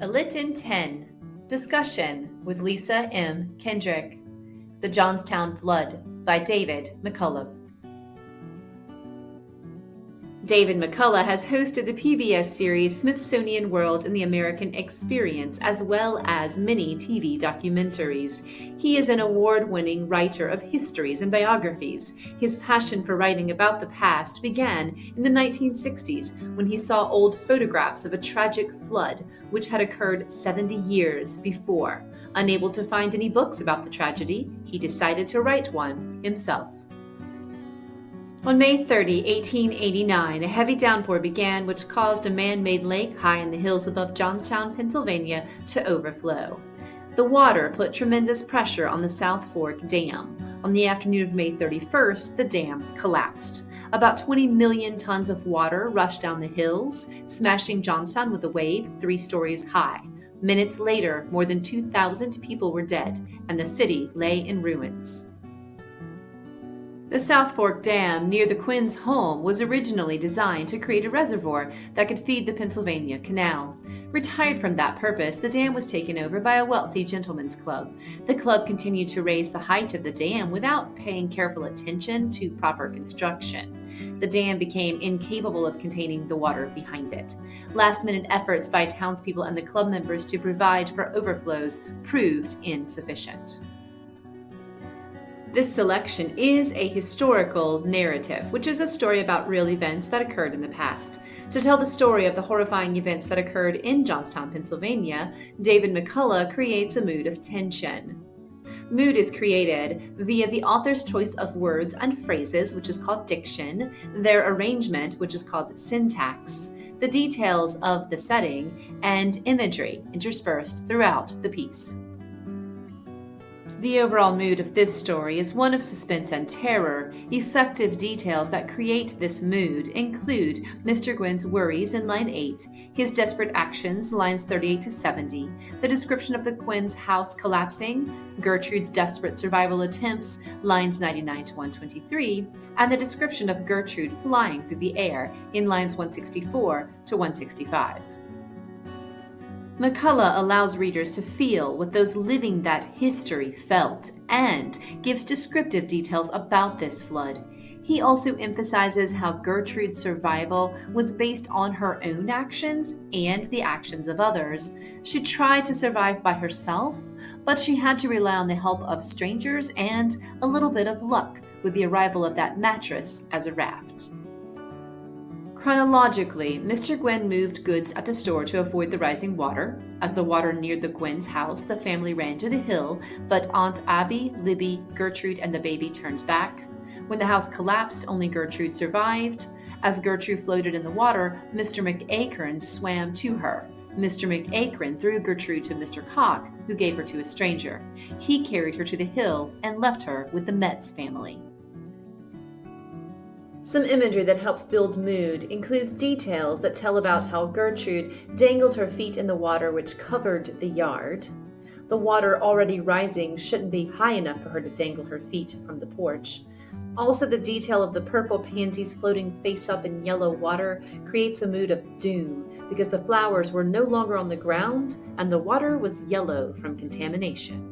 A Lit in 10. Discussion with Lisa M. Kendrick. The Johnstown Flood by David McCullough. David McCullough has hosted the PBS series Smithsonian World and the American Experience, as well as many TV documentaries. He is an award-winning writer of histories and biographies. His passion for writing about the past began in the 1960s when he saw old photographs of a tragic flood which had occurred 70 years before. Unable to find any books about the tragedy, he decided to write one himself. On May 30, 1889, a heavy downpour began which caused a man-made lake high in the hills above Johnstown, Pennsylvania, to overflow. The water put tremendous pressure on the South Fork Dam. On the afternoon of May 31st, the dam collapsed. About 20 million tons of water rushed down the hills, smashing Johnstown with a wave 3 stories high. Minutes later, more than 2,000 people were dead, and the city lay in ruins. The South Fork Dam near the Quinn's home was originally designed to create a reservoir that could feed the Pennsylvania Canal. Retired from that purpose, the dam was taken over by a wealthy gentleman's club. The club continued to raise the height of the dam without paying careful attention to proper construction. The dam became incapable of containing the water behind it. Last-minute efforts by townspeople and the club members to provide for overflows proved insufficient. This selection is a historical narrative, which is a story about real events that occurred in the past. To tell the story of the horrifying events that occurred in Johnstown, Pennsylvania, David McCullough creates a mood of tension. Mood is created via the author's choice of words and phrases, which is called diction, their arrangement, which is called syntax, the details of the setting, and imagery interspersed throughout the piece. The overall mood of this story is one of suspense and terror. Effective details that create this mood include Mr. Gwynn's worries in line 8, his desperate actions, lines 38 to 70, the description of the Quinn's house collapsing, Gertrude's desperate survival attempts, lines 99 to 123, and the description of Gertrude flying through the air in lines 164 to 165. McCullough allows readers to feel what those living that history felt and gives descriptive details about this flood. He also emphasizes how Gertrude's survival was based on her own actions and the actions of others. She tried to survive by herself, but she had to rely on the help of strangers and a little bit of luck with the arrival of that mattress as a raft. Chronologically, Mr. Gwynn moved goods at the store to avoid the rising water. As the water neared the Gwynn's house, the family ran to the hill, but Aunt Abby, Libby, Gertrude, and the baby turned back. When the house collapsed, only Gertrude survived. As Gertrude floated in the water, Mr. McAkern swam to her. Mr. McAkern threw Gertrude to Mr. Cock, who gave her to a stranger. He carried her to the hill and left her with the Metz family. Some imagery that helps build mood includes details that tell about how Gertrude dangled her feet in the water which covered the yard. The water already rising shouldn't be high enough for her to dangle her feet from the porch. Also, the detail of the purple pansies floating face up in yellow water creates a mood of doom because the flowers were no longer on the ground and the water was yellow from contamination.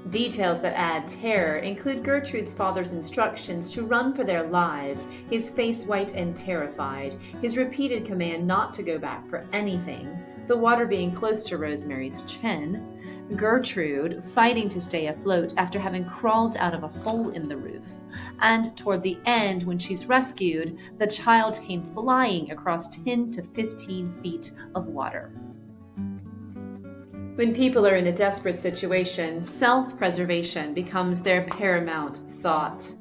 Details that add terror include Gertrude's father's instructions to run for their lives, his face white and terrified, his repeated command not to go back for anything, the water being close to Rosemary's chin, Gertrude fighting to stay afloat after having crawled out of a hole in the roof, and toward the end, when she's rescued, the child came flying across 10 to 15 feet of water. When people are in a desperate situation, self-preservation becomes their paramount thought.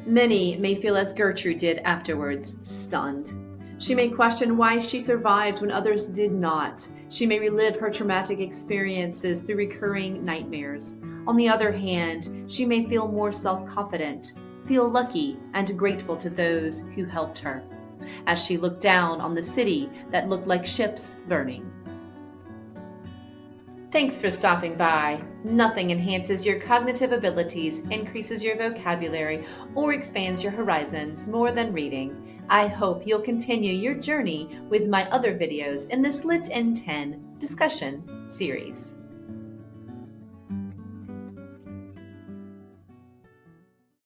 Many may feel as Gertrude did afterwards, stunned. She may question why she survived when others did not. She may relive her traumatic experiences through recurring nightmares. On the other hand, she may feel more self-confident, feel lucky and grateful to those who helped her, as she looked down on the city that looked like ships burning. Thanks for stopping by. Nothing enhances your cognitive abilities, increases your vocabulary, or expands your horizons more than reading. I hope you'll continue your journey with my other videos in this Lit in 10 discussion series.